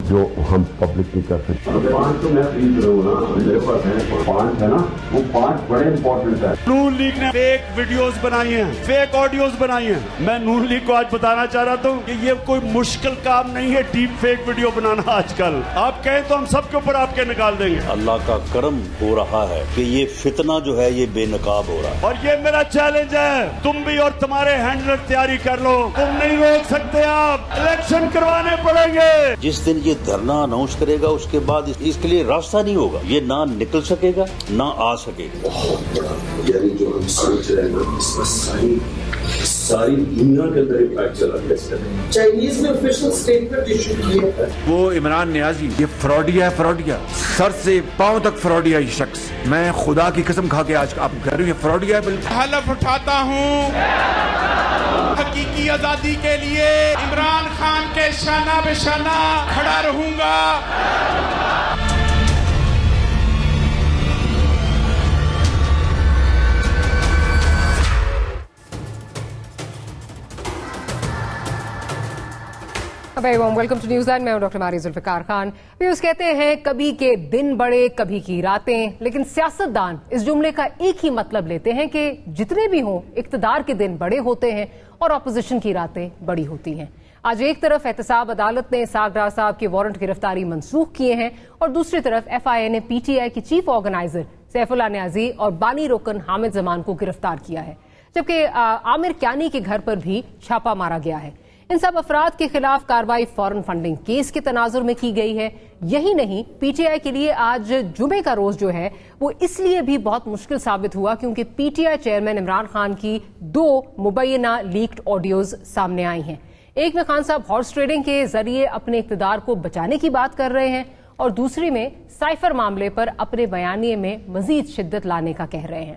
جو ہم پبلک نہیں کر سکتے. 5 تو میں خرید رہا ہوں نا, میرے پاس ہے 5 ہے نا, وہ 5 بڑے امپورٹنٹ ہے. نون لیگ نے فیک ویڈیوز بنائی ہیں, فیک آڈیوز بنائی ہیں. میں نون لیگ کو آج بتانا چاہ رہا ہوں کہ یہ کوئی مشکل کام نہیں ہے ڈیپ فیک ویڈیو بنانا. آج کل آپ کہیں تو ہم سب کے اوپر آپ کے نکال دیں گے. اللہ کا کرم ہو رہا ہے کہ یہ فتنہ جو ہے یہ بے نقاب ہو رہا ہے, اور یہ میرا چیلنج ہے, تم بھی اور تمہارے ہینڈلر تیاری کر لو. تم نہیں روک سکتے, آپ الیکشن کروانے پڑیں گے. جس دن یہ دھرنا اناؤنس کرے گا اس کے بعد اس کے لیے راستہ نہیں ہوگا, یہ نہ نکل سکے گا نہ آ سکے گا. بہت بڑا یعنی جو ہم سوچ رہے ہیں اس پر ساری دنیا کے اندر امپیکٹ چلا گیا. چائنیز نے آفیشل اسٹیٹمنٹ ایشو کیا ہے. وہ عمران نیازی یہ فراڈیا ہے, فراڈیا سر سے پاؤں تک فراڈیا. یہ شخص میں خدا کی قسم کھا کے آج آپ کہہ رہی ہوں یہ فراڈیا ہے. بالکل حلف اٹھاتا ہوں حقیقی آزادی کے لیے عمران خان کے شانہ بہ شانہ کھڑا رہوں گا. Welcome to news land. میں ہوں ڈاکٹر ماری ذوالفقار خان. پیوس کہتے ہیں کبھی کے دن بڑے کبھی کی راتیں, لیکن سیاستدان اس جملے کا ایک ہی مطلب لیتے ہیں کہ جتنے بھی ہوں اقتدار کے دن بڑے ہوتے ہیں اور اپوزیشن کی راتیں بڑی ہوتی ہیں. آج ایک طرف احتساب عدالت نے اسحاق ڈار صاحب کی وارنٹ گرفتاری منسوخ کیے ہیں اور دوسری طرف ایف آئی اے نے پی ٹی آئی کی چیف آرگنائزر سیف اللہ نیازی اور بانی رکن حامد زمان کو گرفتار کیا ہے, جبکہ عامر کیانی کے گھر پر بھی چھاپا مارا گیا ہے. ان سب افراد کے خلاف کارروائی فارن فنڈنگ کیس کے تناظر میں کی گئی ہے. یہی نہیں, پی ٹی آئی کے لیے آج جمعے کا روز جو ہے وہ اس لیے بھی بہت مشکل ثابت ہوا کیونکہ P T I chairman Imran Khan کی 2 مبینہ لیکڈ آڈیوز سامنے آئی ہیں. ایک میں خان صاحب ہارس ٹریڈنگ کے ذریعے اپنے اقتدار کو بچانے کی بات کر رہے ہیں اور دوسری میں سائفر معاملے پر اپنے بیانیے میں مزید شدت لانے کا کہہ رہے ہیں.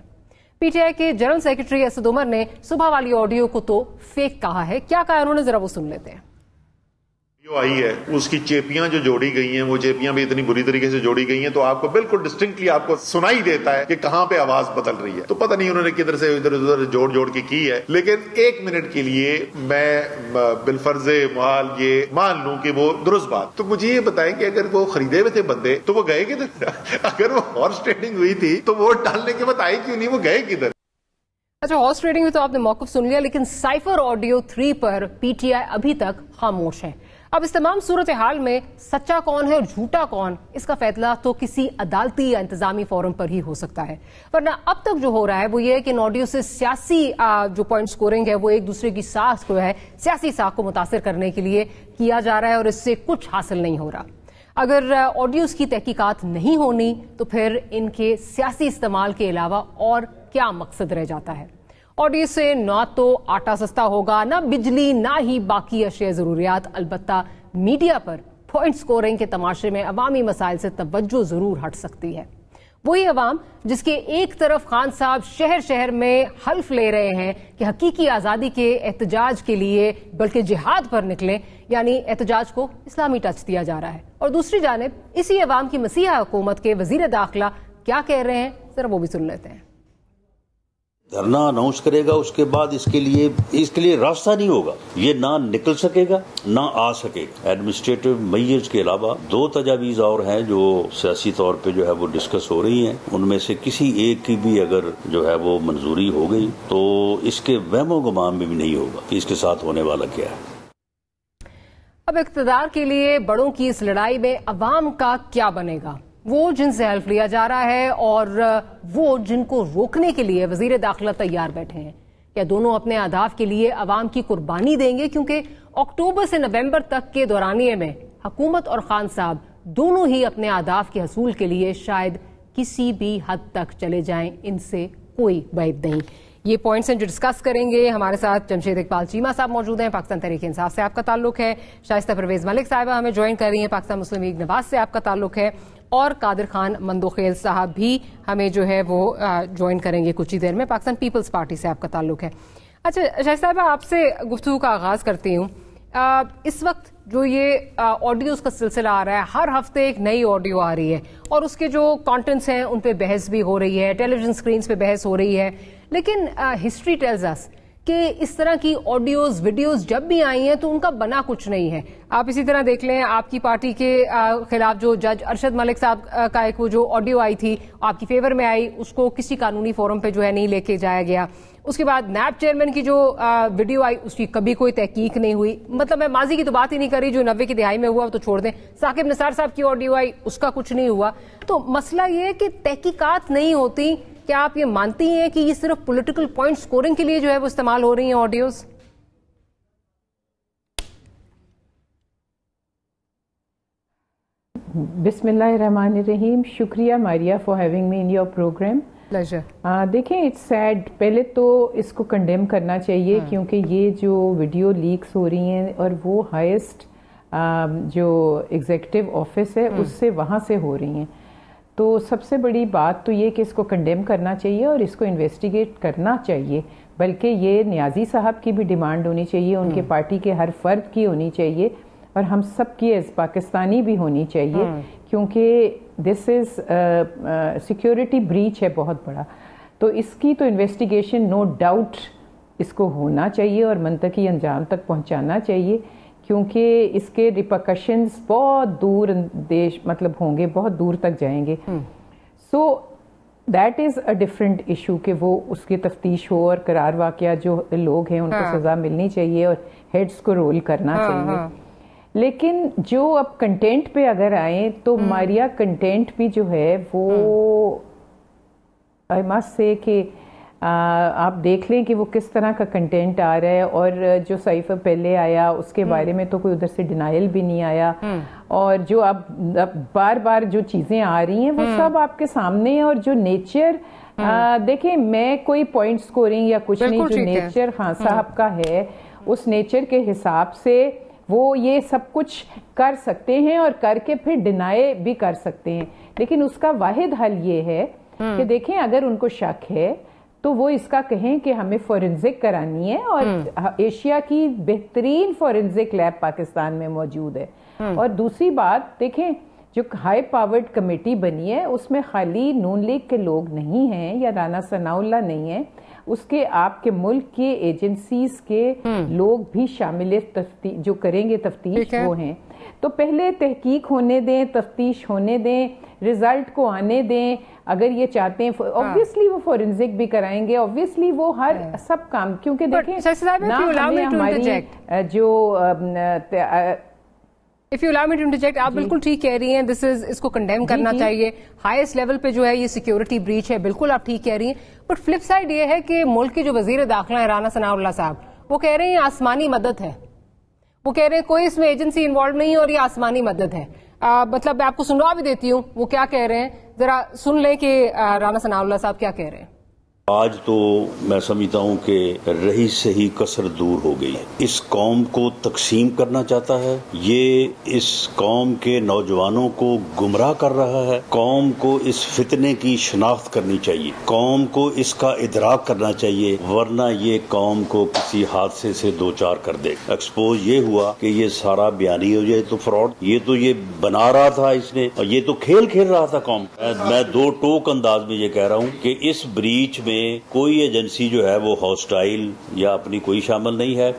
پی ٹی آئی کے جنرل سیکرٹری اسد عمر نے صبح والی آڈیو کو تو فیک کہا ہے. کیا کہا انہوں نے, ذرا وہ سن لیتے ہیں. جو آئی ہے اس کی چیپیاں جو جوڑی گئی ہیں, وہ چیپیاں بھی اتنی بری طریقے سے جوڑی گئی ہیں تو آپ کو بالکل ڈسٹنکٹلی آپ کو سنائی دیتا ہے کہ کہاں پہ آواز بدل رہی ہے. تو پتہ نہیں انہوں نے کدھر سے ادھر ادھر جوڑ کے کی ہے, لیکن 1 منٹ کے لیے میں بالفرض محال یہ مان لوں کہ وہ درست بات. تو مجھے یہ بتائیں کہ اگر وہ خریدے ہوئے تھے بندے تو وہ گئے کدھر؟ اگر وہ ہارس ٹریڈنگ ہوئی تھی تو ووٹ ڈالنے کے بعد آئی کیوں نہیں, وہ گئے کدھر؟ اچھا, ہارس ٹریڈنگ میں تو آپ نے موقف سن لیا, لیکن cipher audio 3 per P T I ابھی تک خاموش ہے. اب اس تمام صورتحال میں سچا کون ہے اور جھوٹا کون, اس کا فیصلہ تو کسی عدالتی یا انتظامی فورم پر ہی ہو سکتا ہے. ورنہ اب تک جو ہو رہا ہے وہ یہ ہے کہ ان آڈیو سے سیاسی جو پوائنٹ سکورنگ ہے وہ ایک دوسرے کی ساخ کو ہے, سیاسی ساخ کو متاثر کرنے کے لیے کیا جا رہا ہے اور اس سے کچھ حاصل نہیں ہو رہا. اگر آڈیوز کی تحقیقات نہیں ہونی تو پھر ان کے سیاسی استعمال کے علاوہ اور کیا مقصد رہ جاتا ہے. آڈیو سے نہ تو آٹا سستا ہوگا, نہ بجلی, نہ ہی باقی اشیاء ضروریات. البتہ میڈیا پر پوائنٹ سکورنگ کے تماشے میں عوامی مسائل سے توجہ ضرور ہٹ سکتی ہے. وہی عوام جس کے ایک طرف خان صاحب شہر شہر میں حلف لے رہے ہیں کہ حقیقی آزادی کے احتجاج کے لیے بلکہ جہاد پر نکلیں, یعنی احتجاج کو اسلامی ٹچ دیا جا رہا ہے, اور دوسری جانب اسی عوام کی مسیحا حکومت کے وزیر داخلہ کیا کہہ رہے ہیں, ذرا وہ بھی سن لیتے ہیں. دھرنا اناؤنس کرے گا اس کے بعد اس کے لیے راستہ نہیں ہوگا, یہ نہ نکل سکے گا نہ آ سکے گا. ایڈمنسٹریٹو میئرز کے علاوہ 2 تجاویز اور ہیں جو سیاسی طور پہ جو ہے وہ ڈسکس ہو رہی ہیں. ان میں سے کسی ایک کی بھی اگر جو ہے وہ منظوری ہو گئی تو اس کے وہم و گمان میں بھی نہیں ہوگا کہ اس کے ساتھ ہونے والا کیا ہے. اب اقتدار کے لیے بڑوں کی اس لڑائی میں عوام کا کیا بنے گا؟ وہ جن سے حلف لیا جا رہا ہے اور وہ جن کو روکنے کے لیے وزیر داخلہ تیار بیٹھے ہیں. کیا دونوں اپنے اہداف کے لیے عوام کی قربانی دیں گے؟ کیونکہ اکتوبر سے نومبر تک کے دورانیے میں حکومت اور خان صاحب دونوں ہی اپنے اہداف کے حصول کے لیے شاید کسی بھی حد تک چلے جائیں, ان سے کوئی بعید نہیں. یہ پوائنٹس ہیں جو ڈسکس کریں گے. ہمارے ساتھ جمشید اقبال چیمہ صاحب موجود ہیں, پاکستان تحریک انصاف سے آپ کا تعلق ہے. شائستہ پرویز ملک صاحبہ ہمیں جوائن کر رہی ہیں, پاکستان مسلم لیگ نواز سے آپ کا تعلق ہے, اور قادر خان مندوخیل صاحب بھی ہمیں جو ہے وہ جوائن کریں گے کچھ ہی دیر میں, پاکستان پیپلز پارٹی سے آپ کا تعلق ہے. اچھا شاہد صاحبہ, آپ سے گفتگو کا آغاز کرتی ہوں. اس وقت جو یہ آڈیوز کا سلسلہ آ رہا ہے, ہر ہفتے ایک نئی آڈیو آ رہی ہے اور اس کے جو کانٹینٹس ہیں ان پہ بحث بھی ہو رہی ہے, ٹیلی ویژن سکرینز پہ بحث ہو رہی ہے, لیکن ہسٹری ٹیلز اس کہ اس طرح کی آڈیوز ویڈیوز جب بھی آئی ہیں تو ان کا بنا کچھ نہیں ہے. آپ اسی طرح دیکھ لیں, آپ کی پارٹی کے خلاف جو جج ارشد ملک صاحب کا ایک وہ جو آڈیو آئی تھی آپ کی فیور میں آئی, اس کو کسی قانونی فورم پہ جو ہے نہیں لے کے جایا گیا. اس کے بعد نیب چیئرمین کی جو ویڈیو آئی اس کی کبھی کوئی تحقیق نہیں ہوئی. مطلب میں ماضی کی تو بات ہی نہیں کر رہی, جو 90 کی دہائی میں ہوا تو چھوڑ دیں. ثاقب نثار صاحب کی آڈیو آئی, اس کا کچھ نہیں ہوا. تو مسئلہ یہ ہے کہ تحقیقات نہیں ہوتی. کیا آپ یہ مانتی ہیں کہ یہ صرف پولیٹیکل پوائنٹ سکورنگ کے لیے جو ہے وہ استعمال ہو رہی ہیں آڈیوز؟ بسم اللہ الرحمن الرحیم. شکریہ Maria for having me in your program. دیکھیں اٹس سیڈ. پہلے تو اس کو کنڈیم کرنا چاہیے کیونکہ یہ جو ویڈیو لیکس ہو رہی ہیں اور وہ ہائیسٹ جو ایگزیکٹو آفس ہے اس سے وہاں سے ہو رہی ہیں, تو سب سے بڑی بات تو یہ کہ اس کو کنڈیم کرنا چاہیے اور اس کو انویسٹیگیٹ کرنا چاہیے. بلکہ یہ نیازی صاحب کی بھی ڈیمانڈ ہونی چاہیے, ان کے پارٹی کے ہر فرد کی ہونی چاہیے اور ہم سب کی ایز پاکستانی بھی ہونی چاہیے, کیونکہ دس از سیکیورٹی بریچ ہے بہت بڑا. تو اس کی تو انویسٹیگیشن نو ڈاؤٹ اس کو ہونا چاہیے اور منطقی انجام تک پہنچانا چاہیے, کیونکہ اس کے ریپرکشنز بہت دور دیش مطلب ہوں گے, بہت دور تک جائیں گے. So that is a different issue کہ وہ اس کی تفتیش ہو اور قرار واقعہ جو لوگ ہیں ان کو سزا ملنی چاہیے اور ہیڈز کو رول کرنا چاہیے. لیکن جو اب کنٹینٹ پہ اگر آئیں تو ماریا کنٹینٹ بھی جو ہے وہ آئی مسٹ سے کہ آپ دیکھ لیں کہ وہ کس طرح کا کنٹینٹ آ رہا ہے. اور جو سائفر پہلے آیا اس کے بارے میں تو کوئی ادھر سے ڈینائل بھی نہیں آیا, اور جو اب بار بار جو چیزیں آ رہی ہیں وہ سب آپ کے سامنے ہیں. اور جو نیچر دیکھیں, میں کوئی پوائنٹ سکورنگ یا کچھ نہیں, جو نیچر خان صاحب کا ہے اس نیچر کے حساب سے وہ یہ سب کچھ کر سکتے ہیں اور کر کے پھر ڈینائی بھی کر سکتے ہیں. لیکن اس کا واحد حل یہ ہے کہ دیکھیں اگر ان کو شک ہے تو وہ اس کا کہیں کہ ہمیں فورنزک کرانی ہے, اور ایشیا کی بہترین فورنزک لیب پاکستان میں موجود ہے. اور دوسری بات دیکھیں, جو ہائی پاورڈ کمیٹی بنی ہے اس میں خالی نون لیگ کے لوگ نہیں ہیں یا رانا ثناء اللہ نہیں ہیں, اس کے آپ کے ملک کے ایجنسیز کے لوگ بھی شامل جو کریں گے تفتیش وہ ہیں. تو پہلے تحقیق ہونے دیں, تفتیش ہونے دیں, رزلٹ کو آنے دیں. اگر یہ چاہتے ہیں obviously وہ فورنزک بھی کرائیں گے, obviously وہ ہر سب کام, کیونکہ دیکھیں نہ ہمیں ہماری جو If you allow me to interject, آپ بالکل ٹھیک کہہ رہی ہیں, اس کو کنڈیم کرنا چاہیے. ہائیسٹ لیول پہ جو ہے یہ سیکیورٹی بریچ ہے, بالکل آپ ٹھیک کہہ رہی ہیں. بٹ فلپ سائڈ یہ ہے کہ ملک کے جو وزیر داخلہ ہیں رانا ثناء اللہ صاحب, وہ کہہ رہے ہیں آسمانی مدد ہے. وہ کہہ رہے ہیں کوئی اس میں ایجنسی انوالو نہیں اور یہ آسمانی مدد ہے. مطلب میں آپ کو سنوا بھی دیتی ہوں وہ کیا کہہ رہے ہیں, ذرا سن لیں کہ رانا ثناء اللہ صاحب کیا کہہ رہے ہیں. آج تو میں سمجھتا ہوں کہ رہی سہی کثر دور ہو گئی ہے. اس قوم کو تقسیم کرنا چاہتا ہے, یہ اس قوم کے نوجوانوں کو گمراہ کر رہا ہے. قوم کو اس فتنے کی شناخت کرنی چاہیے, قوم کو اس کا ادراک کرنا چاہیے, ورنہ یہ قوم کو کسی حادثے سے دوچار کر دے. ایکسپوز یہ ہوا کہ یہ سارا بیانی ہو جائے تو فراڈ, یہ تو یہ بنا رہا تھا اس نے, اور یہ تو کھیل رہا تھا قوم. میں دو ٹوک انداز میں یہ کہہ رہا ہوں کہ اس بریچ میں کوئی ایجنسی جو ہے وہ ہاسٹائل یا اپنی کوئی شامل نہیں ہے.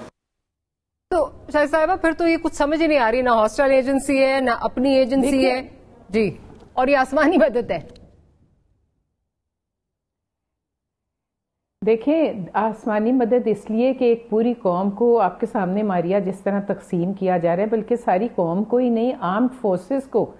تو شاہد صاحبہ پھر تو یہ کچھ سمجھ نہیں آ رہی, نہ ہاسٹائل ایجنسی ہے نہ اپنی ایجنسی ہے جی, اور یہ آسمانی مدد ہے. دیکھیں آسمانی مدد اس لیے کہ ایک پوری قوم کو آپ کے سامنے ماریا جس طرح تقسیم کیا جا رہا ہے, بلکہ ساری قوم کو ہی نہیں, آرمڈ فورسز کو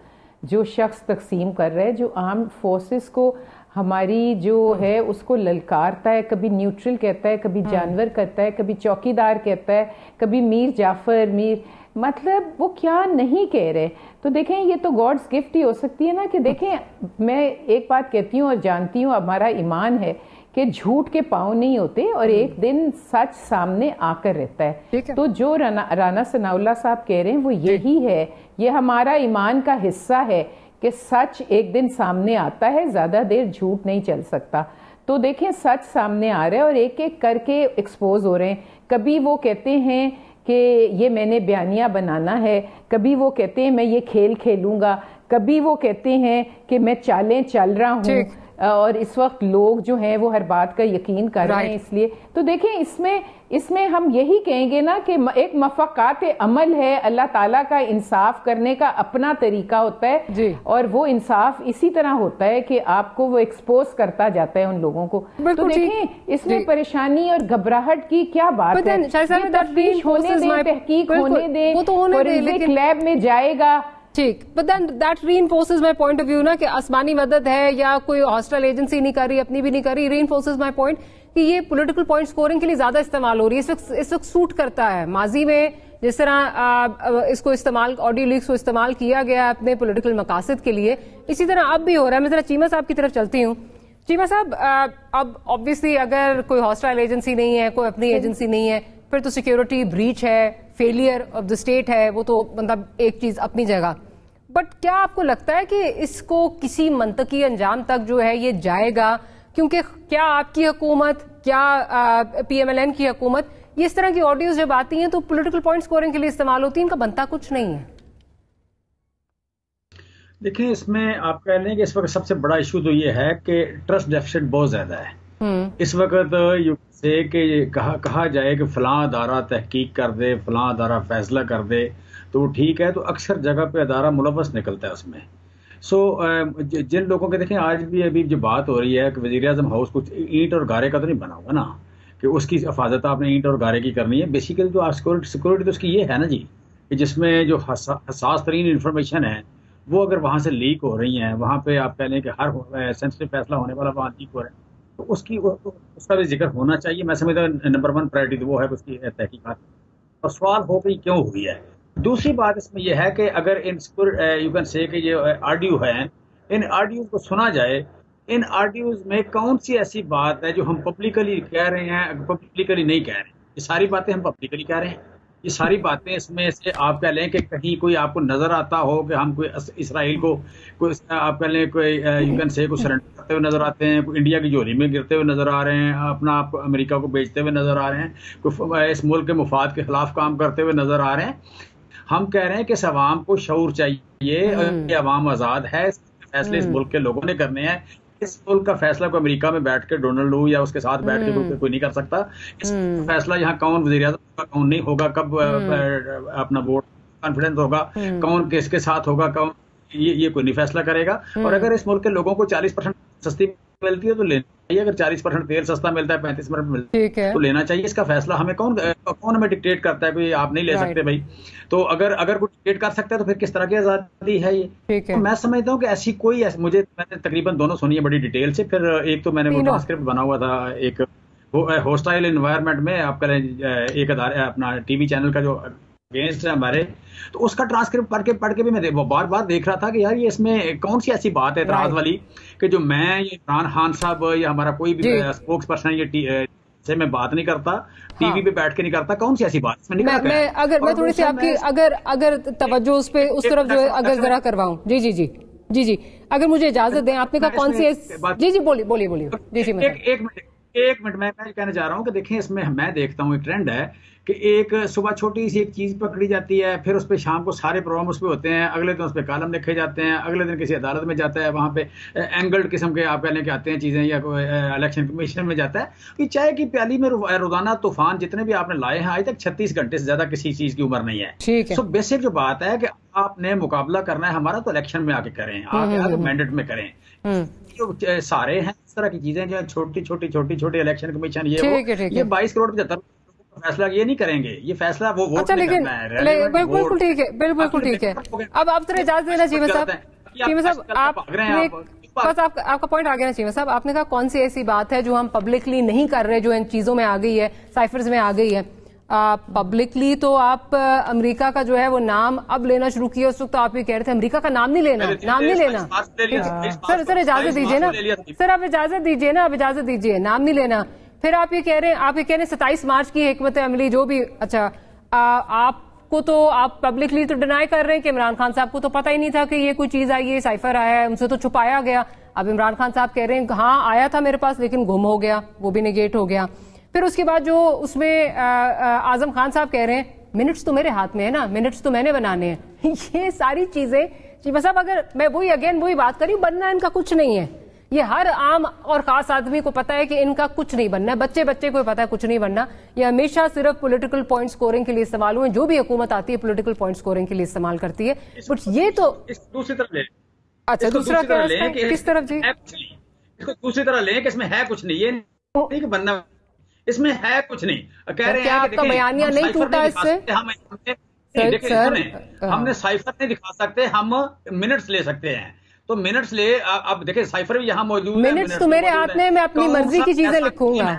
جو شخص تقسیم کر رہا ہے, جو آرمڈ فورسز کو ہماری جو ہے اس کو للکارتا ہے, کبھی نیوٹرل کہتا ہے, کبھی جانور کہتا ہے, کبھی چوکیدار کہتا ہے, کبھی میر جعفر میر, مطلب وہ کیا نہیں کہہ رہے. تو دیکھیں یہ تو گاڈز گفٹ ہی ہو سکتی ہے نا, کہ دیکھیں میں ایک بات کہتی ہوں اور جانتی ہوں, ہمارا ایمان ہے کہ جھوٹ کے پاؤں نہیں ہوتے اور ایک دن سچ سامنے آ کر رہتا ہے. تو جو رانا ثناء اللہ صاحب کہہ رہے ہیں وہ یہی ہے, یہ ہمارا ایمان کا حصہ ہے کہ سچ ایک دن سامنے آتا ہے, زیادہ دیر جھوٹ نہیں چل سکتا. تو دیکھیں سچ سامنے آ رہا ہے اور ایک ایک کر کے ایکسپوز ہو رہے ہیں. کبھی وہ کہتے ہیں کہ یہ میں نے بیانیہ بنانا ہے, کبھی وہ کہتے ہیں میں یہ کھیل کھیلوں گا, کبھی وہ کہتے ہیں کہ میں چالیں چل رہا ہوں, اور اس وقت لوگ جو ہیں وہ ہر بات کا یقین کر رہے ہیں. اس لیے تو دیکھیں اس میں ہم یہی کہیں گے نا کہ ایک مفقات عمل ہے. اللہ تعالیٰ کا انصاف کرنے کا اپنا طریقہ ہوتا ہے اور وہ انصاف اسی طرح ہوتا ہے کہ آپ کو وہ ایکسپوز کرتا جاتا ہے ان لوگوں کو. تو دیکھیں اس میں پریشانی اور گھبراہٹ کی کیا بات ہے. تفتیش ہونے دیں, تحقیق ہونے دیں, فورینسک لیب میں جائے گا. ٹھیک, but then that reinforces my point of view نا کہ آسمانی مدد ہے یا کوئی ہاسٹل ایجنسی نہیں کر رہی, اپنی بھی نہیں کر رہی. reinforces my point کہ یہ پولیٹیکل پوائنٹ سکورنگ کے لیے زیادہ استعمال ہو رہی ہے. اس وقت سوٹ کرتا ہے. ماضی میں جس طرح اس کو استعمال, آڈیو لیکس کو استعمال کیا گیا اپنے پولیٹیکل مقاصد کے لیے, اسی طرح اب بھی ہو رہا ہے. میں ذرا چیمہ صاحب کی طرف چلتی ہوں. چیمہ صاحب, اب آبویسلی اگر کوئی ہاسٹل ایجنسی نہیں ہے, کوئی اپنی ایجنسی نہیں ہے, پھر تو سیکیورٹی بریچ ہے, فیلئر آف دا اسٹیٹ ہے, وہ تو مطلب ایک چیز اپنی جگہ. بٹ کیا آپ کو لگتا ہے کہ اس کو کسی منطقی انجام تک جو ہے یہ جائے گا؟ کیونکہ کیا آپ کی حکومت, کیا پی ایم ایل این کی حکومت, یہ اس طرح کی آڈیوز جب آتی ہیں تو پولیٹیکل پوائنٹ سکورنگ کے لیے استعمال ہوتی ہیں, ان کا بنتا کچھ نہیں ہے. دیکھیں اس میں آپ کہہ لیں کہ اس وقت سب سے بڑا ایشو تو یہ ہے کہ ٹرسٹ ڈیفیسٹ بہت زیادہ ہے. اس وقت سے کہ کہا جائے کہ فلاں ادارہ تحقیق کر دے, فلاں ادارہ فیصلہ کر دے تو وہ ٹھیک ہے, تو اکثر جگہ پہ ادارہ ملوث نکلتا ہے اس میں. جن لوگوں کے دیکھیں آج بھی ابھی جو بات ہو رہی ہے کہ وزیر اعظم ہاؤس کچھ اینٹ اور گارے کا تو نہیں بنا ہوا نا کہ اس کی حفاظت آپ نے اینٹ اور گارے کی کرنی ہے. بیسیکلی جو سیکورٹی تو اس کی یہ ہے نا جی کہ جس میں جو حساس ترین انفارمیشن ہے وہ اگر وہاں سے لیک ہو رہی ہیں, وہاں پہ آپ کہہ لیں کہ ہر سینسٹیو فیصلہ ہونے والا وہاں لیک ہو رہا ہے, تو اس کا بھی ذکر ہونا چاہیے. میں سمجھتا ہوں نمبر 1 پرائرٹی تو وہ ہے اس کی تحقیقات. اور سوال ہو گئی کیوں ہوئی ہے. دوسری بات اس میں یہ ہے کہ اگر یو کین سے کہ یہ آڈیو ہیں, ان آڈیوز کو سنا جائے, ان آڈیوز میں کون سی ایسی بات ہے جو ہم پبلکلی کہہ رہے ہیں, پبلکلی نہیں کہہ رہے ہیں. یہ ساری باتیں ہم پبلکلی کہہ رہے ہیں. یہ ساری باتیں اس میں سے آپ کہہ لیں کہ کہیں کوئی آپ کو نظر آتا ہو کہ ہم کوئی اسرائیل کو کوئی آپ کہہ لیں کوئی یو کین سے کوئی سرنڈر کرتے ہوئے نظر آتے ہیں, کوئی انڈیا کی جولی میں گرتے ہوئے نظر آ رہے ہیں, اپنا آپ امریکہ کو بیچتے ہوئے نظر آ رہے ہیں, کوئی اس ملک کے مفاد کے خلاف کام کرتے ہوئے نظر آ رہے ہیں. ہم کہہ رہے ہیں کہ اس عوام کو شعور چاہیے, یہ عوام آزاد ہے, فیصلے اس ملک کے لوگوں نے کرنے ہیں. اس ملک کا فیصلہ کوئی امریکہ میں بیٹھ کے ڈونلڈ لو یا اس کے ساتھ بیٹھ کے کوئی نہیں کر سکتا. اس فیصلہ یہاں کون وزیر اعظم ہوگا, کون نہیں ہوگا, کب اپنا ووٹ کانفیڈنس ہوگا, کون کس کے ساتھ ہوگا, کون یہ کوئی نہیں فیصلہ کرے گا. اور اگر اس ملک کے لوگوں کو 40% سستی ملتی ہے تو لینا چاہیے. اگر 40% تیل سستا ملتا ہے, 35% ملتا ہے تو لینا چاہیے. اس کا فیصلہ ہمیں کون ہمیں ڈکٹیٹ کرتا ہے کہ آپ نہیں لے سکتے بھائی. تو اگر کوئی ڈکٹیٹ کر سکتا ہے تو پھر کس طرح کی آزادی ہے یہ. میں سمجھتا ہوں کہ ایسی کوئی میں نے تقریباً دونوں سنی ہے بڑی ڈیٹیل سے. پھر ایک تو میں نے وہ ٹرانسکرپٹ بنا ہوا تھا ایک ہوسٹائل انوائرمنٹ میں, آپ کا ایک ادارہ اپنا ٹی وی چینل کا جو اگینسٹ ہے ہمارے, تو اس کا ٹرانسکرپٹ پڑھ کے بھی میں بار بار دیکھ رہا تھا کہ یار یہ اس میں کون سی ایسی بات ہے اعتراض والی کہ جو میں یا عمران خان صاحب یا ہمارا کوئی بھی اسپوکس پرسن یہ سے میں بات نہیں کرتا, ٹی وی پہ بیٹھ کے نہیں کرتا, کون سی ایسی بات اس میں نکلا ہے. اگر میں تھوڑی سی آپ کی اگر توجہ اس پہ اس طرف جو اگر ذرا کرواؤں. جی اگر مجھے اجازت دیں, آپ نے کہا کون سی. جی بولیے. جی ایک منٹ میں کہنا چاہ رہا ہوں کہ دیکھیں اس میں دیکھتا ہوں ایک ٹرینڈ ہے کہ ایک صبح چھوٹی سی ایک چیز پکڑی جاتی ہے, پھر اس پہ شام کو سارے پروگرام اس پہ ہوتے ہیں, اگلے دن اس پہ کالم لکھے جاتے ہیں, اگلے دن کسی عدالت میں جاتا ہے, وہاں پہ اینگلڈ قسم کے آپ کہہ لیں کہ آتے ہیں چیزیں, یا کوئی الیکشن کمیشن میں جاتا ہے. یہ چائے کی پیالی میں روزانہ طوفان جتنے بھی آپ نے لائے ہیں آج تک 36 گھنٹے سے زیادہ کسی چیز کی عمر نہیں ہے. سو بیسک جو بات ہے کہ آپ نے مقابلہ کرنا ہے ہمارا تو الیکشن میں آ کے کریں, آ کے مینڈیٹ میں کریں. جو سارے ہیں اس طرح کی چیزیں جو چھوٹی الیکشن کمیشن یہ 22 کروڑ 75 فیصلہ یہ نہیں کریں گے, یہ فیصلہ وہ ووٹ نہیں کرنا ہے. بالکل ٹھیک ہے, بالکل ٹھیک ہے. اب آپ ذرا اجازت دینا چیمہ صاحب, بس آپ کا پوائنٹ آ گیا نا چیمہ صاحب. آپ نے کہا کون سی ایسی بات ہے جو ہم پبلکلی نہیں کر رہے, جو ان چیزوں میں آ گئی ہے, سائفرز میں آ گئی ہے. پبلکلی تو آپ امریکہ کا جو ہے وہ نام اب لینا شروع کیا. اس وقت آپ یہ کہہ رہے تھے امریکہ کا نام نہیں لینا. سر اجازت دیجیے نا, آپ اجازت دیجیے, نام نہیں لینا. پھر آپ یہ کہہ رہے ہیں 27 مارچ کی حکمت عملی جو بھی. اچھا, آپ کو تو آپ پبلکلی تو ڈینائی کر رہے ہیں کہ عمران خان صاحب کو تو پتہ ہی نہیں تھا کہ یہ کوئی چیز آئی ہے, سائفر آیا ہے, ان سے تو چھپایا گیا. اب عمران خان صاحب کہہ رہے ہیں ہاں آیا تھا میرے پاس لیکن گم ہو گیا, وہ بھی نیگیٹ ہو گیا. پھر اس کے بعد جو اس میں اعظم خان صاحب کہہ رہے ہیں منٹس تو میرے ہاتھ میں ہے نا, منٹس تو میں نے بنانے ہیں. یہ ساری چیزیں جی صاحب, اگر میں وہی بات کری, بننا ان کا کچھ نہیں ہے. یہ ہر عام اور خاص آدمی کو پتا ہے کہ ان کا کچھ نہیں بننا ہے، بچے بچے کو پتا ہے کچھ نہیں بننا، یہ ہمیشہ صرف پولیٹیکل پوائنٹ سکورنگ کے لیے استعمال ہوئے. جو بھی حکومت آتی ہے پولیٹیکل پوائنٹ سکورنگ کے لیے استعمال کرتی ہے. بٹ یہ تو دوسری طرف لیں. اچھا دوسرا کس طرف جی؟ اس کو دوسری طرح لیں کہ اس میں ہے کچھ نہیں، یہ نہیں کہ بننا، اس میں ہے کچھ نہیں. کہہ رہے ہیں آپ کا بیانیہ نہیں ٹوٹا اس سے؟ ہم نے سائفر نہیں دکھا سکتے، ہم منٹس لے سکتے ہیں. تو منٹس لے، اب دیکھیں سائفر بھی یہاں موجود ہے. منٹس تو میرے ہاتھ میں اپنی مرضی کی چیزیں لکھوں گا.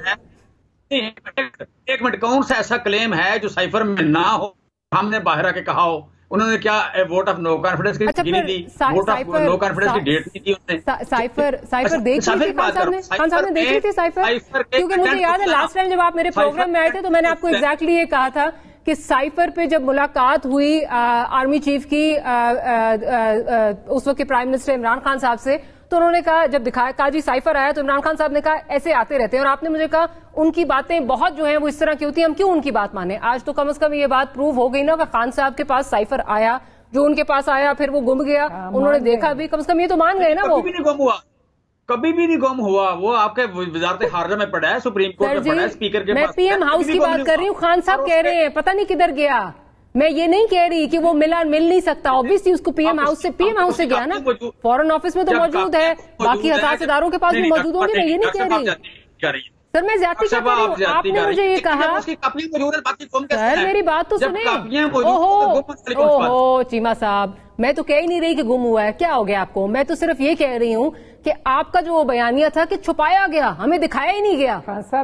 ایک منٹ، کون سا ایسا کلیم ہے جو سائفر میں نہ ہو، ہم نے باہر آ کے کہا ہو؟ انہوں نے کیا ووٹ آف نو کانفیڈنس کی گنی دی، ووٹ آف نو کانفیڈنس کی ڈیٹ نہیں دی انہوں نے. سائفر دیکھ لی تھی خان صاحب نے دیکھ لی تھی سائفر؟ کیونکہ مجھے یاد ہے لاسٹ ٹائم جب آپ میرے پروگرام میں آئے تھے تو میں نے آپ کو ایگزیکٹلی یہ کہا تھا کہ سائفر پہ جب ملاقات ہوئی آرمی چیف کی اس وقت کے پرائم منسٹر عمران خان صاحب سے، تو انہوں نے کہا جب دکھایا کہا جی سائفر آیا تو عمران خان صاحب نے کہا ایسے آتے رہتے ہیں، اور آپ نے مجھے کہا ان کی باتیں بہت جو ہیں وہ اس طرح کی ہوتی ہیں، ہم کیوں ان کی بات مانیں. آج تو کم از کم یہ بات پروو ہو گئی نا کہ خان صاحب کے پاس سائفر آیا، جو ان کے پاس آیا پھر وہ گم گیا، انہوں نے دیکھا بھی، کم از کم یہ تو مان گئے نا. وہ کبھی بھی نہیں گم ہوا، وہ آپ کے وزارت خارجہ میں پڑا ہے، سپریم کورٹ میں پڑا ہے، اسپیکر کے پاس. میں پی ایم ہاؤس کی بات کر رہی ہوں، خان صاحب کہہ رہے ہیں پتہ نہیں کدھر گیا. میں یہ نہیں کہہ رہی کہ وہ مل نہیں سکتا، اوبیسلی اس کو پی ایم ہاؤس سے گیا نا، فورن آفس میں تو موجود ہے، باقی حساس اداروں کے پاس بھی موجود ہوں گے. میں یہ نہیں کہہ رہی سر، میں زیادتی کیا کر رہی ہوں. آپ نے مجھے یہ کہا سر میری بات تو سنیں. اوہو چیمہ صاحب، میں تو کہہ ہی نہیں رہی کہ گم ہوا ہے. کیا ہو گیا آپ کو؟ میں تو صرف یہ کہہ رہی ہوں کہ آپ کا جو بیانیہ تھا کہ چھپایا گیا، ہمیں دکھایا ہی نہیں گیا.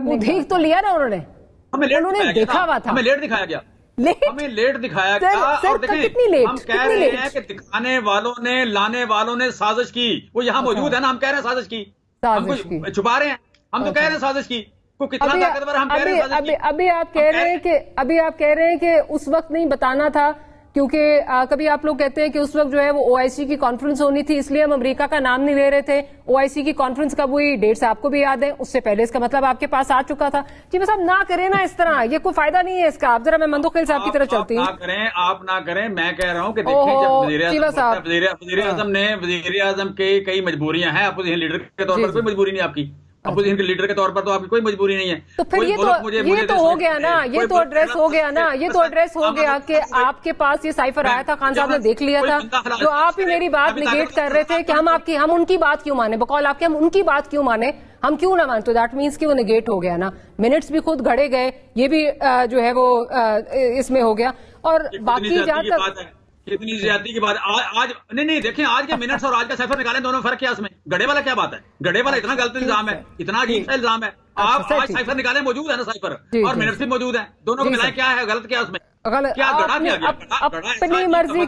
وہ دیکھ تو لیا نا انہوں نے دیکھا ہوا تھا، ہمیں لیٹ دکھایا گیا، ہمیں لیٹ دکھایا گیا. اور دیکھیں ہم کہہ رہے ہیں کہ دکھانے والوں نے، لانے والوں نے سازش کی. وہ یہاں موجود ہے نا، ہم کہہ رہے ہیں سازش کی، ہم کو چھپا رہے ہیں. ہم تو کہہ رہے ہیں سازش کی کو کتنا طاقتور ہم کہہ رہے ہیں سازش کی. ابھی آپ کہہ رہے ہیں کہ اس وقت نہیں بتانا تھا، کیونکہ کبھی آپ لوگ کہتے ہیں کہ اس وقت جو ہے وہ او آئی سی کی کانفرنس ہونی تھی، اس لیے ہم امریکہ کا نام نہیں لے رہے تھے. او آئی سی کی کانفرنس کب ہوئی؟ ڈیٹس آپ کو بھی یاد ہے، اس سے پہلے اس کا مطلب آپ کے پاس آ چکا تھا. جی بس آپ نہ کریں نا اس طرح، یہ کوئی فائدہ نہیں ہے اس کا. آپ ذرا میں مندوخیل صاحب کی طرف چلتی ہوں. آپ نہ کریں، میں کہہ رہا ہوں کہ دیکھیں جب وزیر اعظم نے، وزیر اعظم کی کئی مجبوریاں ہیں، اپوزیشن لیڈر کے طور پر کوئی مجبوری نہیں آپ کی، اپوزیشن کے لیڈر کے طور پر تو آپ کی کوئی مجبوری نہیں ہے. تو پھر یہ تو ہو گیا نا، یہ تو ایڈریس ہو گیا کہ آپ کے پاس یہ سائفر آیا تھا، خان صاحب نے دیکھ لیا تھا. تو آپ ہی میری بات نگیٹ کر رہے تھے کہ ہم ان کی بات کیوں مانیں، بقول آپ کے ہم ان کی بات کیوں مانیں، ہم کیوں نہ مانیں. تو دیٹ مینس کہ وہ نگیٹ ہو گیا نا. منٹس بھی خود گھڑے گئے، یہ بھی جو ہے وہ اس میں ہو گیا. اور باقی جہاں تک کتنی زیادتی کی بات آج نہیں دیکھیں، آج کے منٹس اور آج کا سائفر نکالیں، دونوں میں فرق کیا اس میں؟ گڑے والا کیا بات ہے؟ گڑے والا اتنا غلط الزام ہے، اتنا عجیب سا الزام ہے. آپ آج سائفر نکالیں، موجود ہے نا سائفر، اور منٹس بھی موجود ہیں، دونوں کو ملائیں، کیا ہے غلط کیا اس میں؟ اپنی مرضی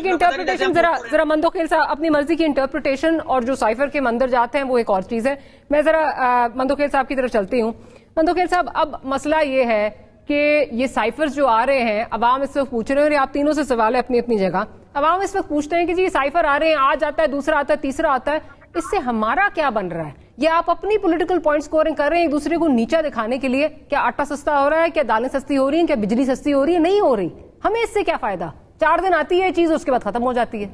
کی انٹرپریٹیشن، ذرا مندوخیل صاحب اپنی مرضی کی انٹرپریٹیشن اور جو سائفر کے مندر جاتے ہیں وہ ایک اور چیز ہے. میں ذرا مندوخیل صاحب کی طرف چلتی ہوں. مندوخیل صاحب، اب مسئلہ یہ ہے کہ یہ سائفرز جو آ رہے ہیں، عوام اس وقت پوچھ رہے ہیں، اور آپ تینوں سے سوال ہے اپنی اپنی جگہ. عوام اس وقت پوچھتے ہیں کہ جی یہ سائفر آ رہے ہیں، آج آتا ہے، دوسرا آتا ہے، تیسرا آتا ہے، اس سے ہمارا کیا بن رہا ہے؟ یہ آپ اپنی پولیٹیکل پوائنٹ سکورنگ کر رہے ہیں ایک دوسرے کو نیچا دکھانے کے لیے؟ کیا آٹا سستا ہو رہا ہے؟ کیا دالیں سستی ہو رہی ہیں؟ کیا بجلی سستی ہو رہی ہے؟ نہیں ہو رہی. ہمیں اس سے کیا فائدہ؟ 4 دن آتی ہے یہ چیز، اس کے بعد ختم ہو جاتی ہے.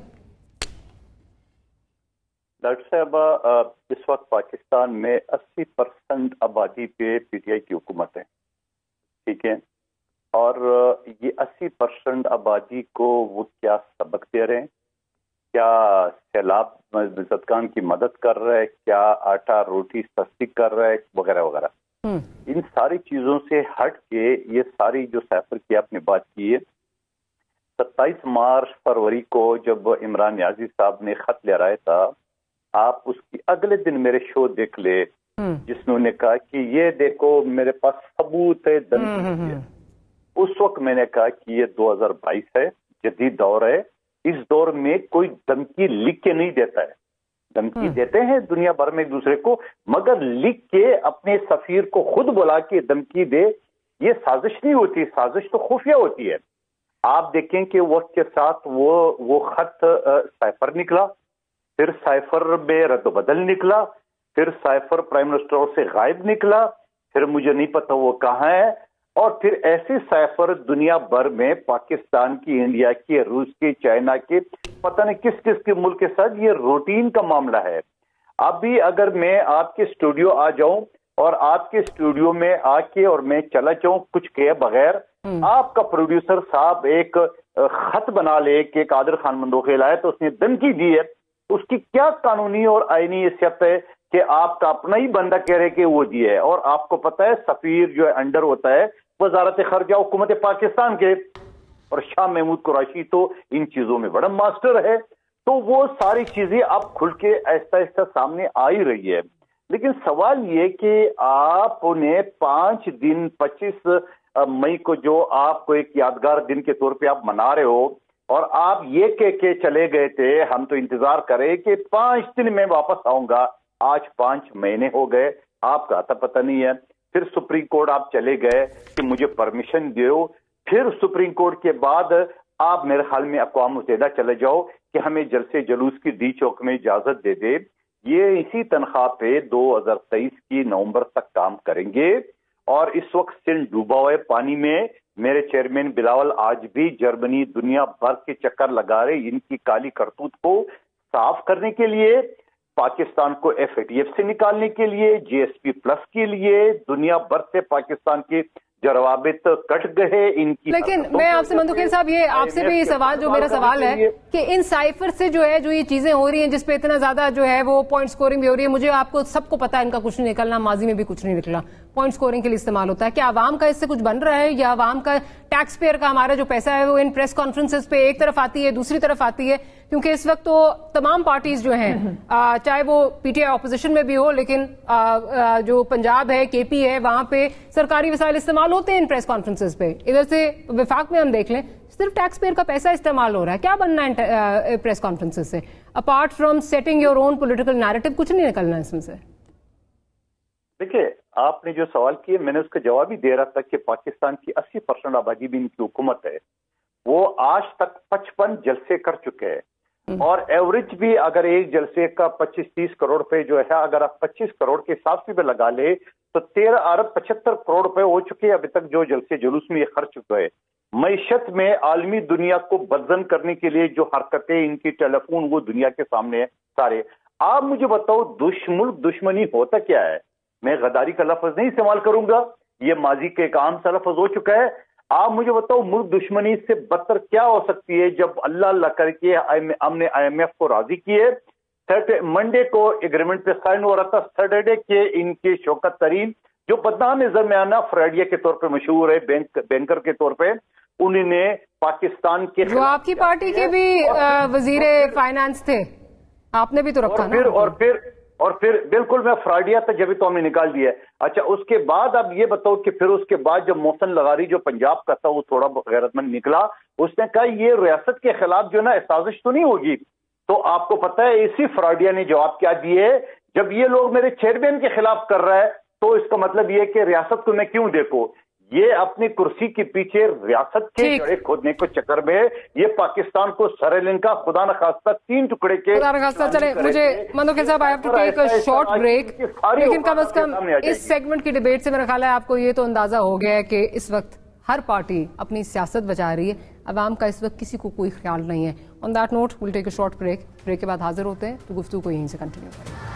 ڈاکٹر صاحب، اس وقت پاکستان میں 80% آبادی پہ پی ٹی آئی کی حکومت ہے، ٹھیک ہے، اور یہ 80% آبادی کو وہ کیا سبق دے رہے ہیں؟ کیا سیلاب زدگان کی مدد کر رہا ہے؟ کیا آٹا روٹی سستی کر رہا ہے؟ وغیرہ وغیرہ. ان ساری چیزوں سے ہٹ کے یہ ساری جو سائفر کی آپ نے بات کی ہے، 27 مارچ فروری کو جب عمران نیازی صاحب نے خط لہرایا تھا، آپ اس کی اگلے دن میرے شو دیکھ لے جس میں انہوں نے کہا کہ یہ دیکھو میرے پاس ثبوت ہے دھمکی ہے. اس وقت میں نے کہا کہ یہ 2022 ہے، جدید دور ہے، اس دور میں کوئی دھمکی لکھ کے نہیں دیتا ہے. دھمکی دیتے ہیں دنیا بھر میں ایک دوسرے کو، مگر لکھ کے اپنے سفیر کو خود بلا کے دھمکی دے، یہ سازش نہیں ہوتی. سازش تو خفیہ ہوتی ہے. آپ دیکھیں کہ وقت کے ساتھ وہ خط سائفر نکلا، پھر سائفر میں رد و بدل نکلا، پھر سائفر پرائم منسٹر سے غائب نکلا، پھر مجھے نہیں پتا وہ کہاں ہے، اور پھر ایسے سائفر دنیا بھر میں پاکستان کی، انڈیا کی، روس کی، چائنا کے، پتہ نہیں کس کس کے ملک کے ساتھ، یہ روٹین کا معاملہ ہے. ابھی اگر میں آپ کے اسٹوڈیو آ جاؤں اور آپ کے اسٹوڈیو میں آ کے اور میں چلا جاؤں کچھ کہے بغیر، آپ کا پروڈیوسر صاحب ایک خط بنا لے کہ قادر خان مندوخیل آئے تو اس نے دھمکی دی ہے، اس کی کیا قانونی اور آئینی حیثیت ہے کہ آپ کا اپنا ہی بندہ کہہ رہے کہ وہ دی ہے؟ اور آپ کو پتا ہے سفیر جو ہے انڈر ہوتا ہے وزارت خارجہ حکومت پاکستان کے، اور شاہ محمود قریشی تو ان چیزوں میں بڑا ماسٹر ہے، تو وہ ساری چیزیں اب کھل کے آہستہ آہستہ سامنے آ ہی رہی ہے۔ لیکن سوال یہ کہ آپ نے 5 دن 25 مئی کو جو آپ کو ایک یادگار دن کے طور پہ آپ منا رہے ہو، اور آپ یہ کہہ کے چلے گئے تھے ہم تو انتظار کرے کہ 5 دن میں واپس آؤں گا، آج 5 مہینے ہو گئے، آپ کا آتا پتہ نہیں ہے۔ پھر سپریم کورٹ آپ چلے گئے کہ مجھے پرمیشن دیو، پھر سپریم کورٹ کے بعد آپ میرے خیال میں اقوام متحدہ چلے جاؤ کہ ہمیں جلسے جلوس کی ڈی چوک میں اجازت دے دے۔ یہ اسی تنخواہ پہ 2023 کی نومبر تک کام کریں گے، اور اس وقت سندھ ڈوبا ہوا ہے پانی میں۔ میرے چیئرمین بلاول آج بھی جرمنی دنیا بھر کے چکر لگا رہے ان کی کالی کرتوت کو صاف کرنے کے لیے، پاکستان کو FATF سے نکالنے کے لیے، GSP+ کے لیے، دنیا بھر سے پاکستان کے روابط کٹ گئے ان کی۔ لیکن میں آپ سے مندوخیل صاحب یہ آپ سے بھی یہ سوال جو میرا سوال ہے کہ ان سائفر سے جو ہے جو یہ چیزیں ہو رہی ہیں جس پہ اتنا زیادہ جو ہے وہ پوائنٹ سکورنگ بھی ہو رہی ہے، مجھے آپ کو سب کو پتا ہے ان کا کچھ نہیں نکلنا، ماضی میں بھی کچھ نہیں نکلا، پوائنٹ سکورنگ کے لیے استعمال ہوتا ہے، کیا عوام کا اس سے کچھ بن رہا ہے یا عوام کا ٹیکس پیئر کا ہمارا جو پیسہ ہے وہ ان پریس کانفرنسز پہ ایک طرف آتی ہے دوسری طرف آتی ہے؟ کیونکہ اس وقت تو تمام پارٹیز جو ہیں چاہے وہ PTI اپوزیشن میں بھی ہو، لیکن جو پنجاب ہے KP ہے وہاں پہ سرکاری وسائل استعمال ہوتے ہیں ان پریس کانفرنسز پہ، ادھر سے وفاق میں ہم دیکھ لیں صرف ٹیکس پیئر کا پیسہ استعمال ہو رہا ہے، کیا بننا ہے پریس کانفرنسز سے apart from setting your own political narrative? کچھ نہیں نکلنا اس میں سے۔ دیکھیے آپ نے جو سوال کیا میں نے اس کا جواب ہی دے رہا تھا کہ پاکستان کی 80% آبادی بھی ان کی حکومت ہے، وہ آج تک 55 جلسے کر چکے ہیں، اور ایوریج بھی اگر ایک جلسے کا 25-30 کروڑ روپے جو ہے اگر آپ 25 کروڑ کے حساب سے بھی لگا لے تو 13 ارب 75 کروڑ روپے ہو چکے ابھی تک جو جلسے جلوس میں یہ خرچ چکے ہیں۔ معیشت میں عالمی دنیا کو بدزن کرنے کے لیے جو حرکتیں ان کی ٹیلی فون وہ دنیا کے سامنے ہے سارے۔ آپ مجھے بتاؤ دشمنی ہوتا کیا ہے؟ میں غداری کا لفظ نہیں استعمال کروں گا، یہ ماضی کے ایک عام سا لفظ ہو چکا ہے۔ آپ مجھے بتاؤ ملک دشمنی سے بدتر کیا ہو سکتی ہے جب اللہ کر کے ہم نے IMF کو راضی کیے، منڈے کو ایگریمنٹ پہ سائن ہو رہا تھا، سیٹرڈے کے ان کے شوکت ترین جو بدنام درمیانہ فریڈیا کے طور پہ مشہور ہے بینکر کے طور پہ، انہوں نے پاکستان کے جو آپ کی پارٹی کے بھی وزیر فائنانس تھے، آپ نے بھی تو رکھا نا، اور پھر بالکل میں فراڈیا تھا جبھی تو ہم نے نکال دیا ہے۔ اچھا اس کے بعد اب یہ بتاؤ کہ پھر اس کے بعد جب محسن لغاری جو پنجاب کا تھا وہ تھوڑا غیرت مند نکلا، اس نے کہا یہ ریاست کے خلاف جو نا سازش تو نہیں ہوگی، تو آپ کو پتا ہے اسی فراڈیا نے جواب کیا دیے، جب یہ لوگ میرے چیئرمین کے خلاف کر رہا ہے تو اس کا مطلب یہ کہ ریاست کو میں کیوں دیکھوں؟ یہ اپنی کرسی کے پیچھے ریاست کے جڑے کھودنے کو چکر میں یہ پاکستان کو سرلنگ کا خدا نخواستہ 3 ٹکڑے کے چلے مجھے مندوخیل صاحب I have to take a short break, لیکن کم از کم اس سیگمنٹ کی ڈیبیٹ سے میرا خیال ہے آپ کو یہ تو اندازہ ہو گیا ہے کہ اس وقت ہر پارٹی اپنی سیاست بچا رہی ہے، عوام کا اس وقت کسی کو کوئی خیال نہیں ہے۔ On that note we'll take a short break کے بعد حاضر ہوتے ہیں تو گفتگو کو یہیں سے کنٹینیو کریں۔